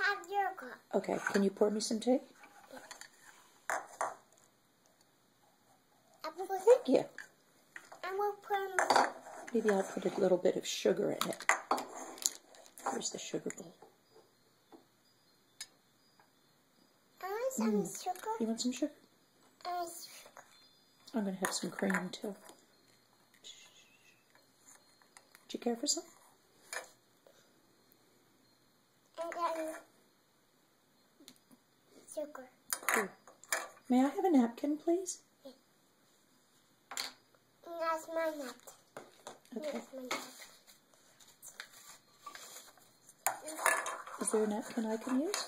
have your cup. Okay, can you pour me some tea? Thank you. I will put. Maybe I'll put a little bit of sugar in it. Here's the sugar bowl. I want some sugar. You want some sugar? I want sugar. I'm going to have some cream too. Do you care for some? And then sugar. Cool. May I have a napkin, please? That's my napkin. Okay. That's my napkin. Is there a napkin I can use?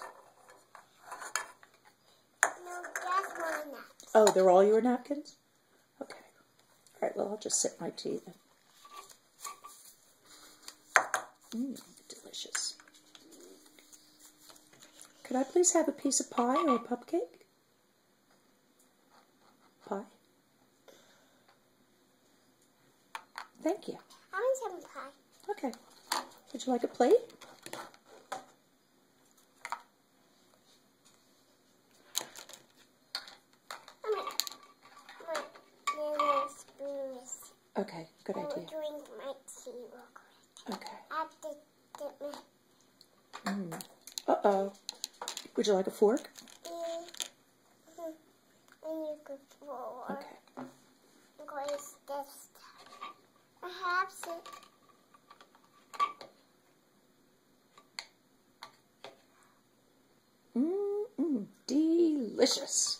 No, that's my napkin. Oh, they're all your napkins? Okay. All right, well, I'll just sip my tea then. Delicious. Could I please have a piece of pie or a cupcake? Pie? Thank you. I want some pie. Okay. Would you like a plate? Okay, good idea. I will drink my tea real quick. Okay. I have to dip my... Uh-oh. Would you like a fork? And you could pour. Okay. Because this perhaps it... Delicious.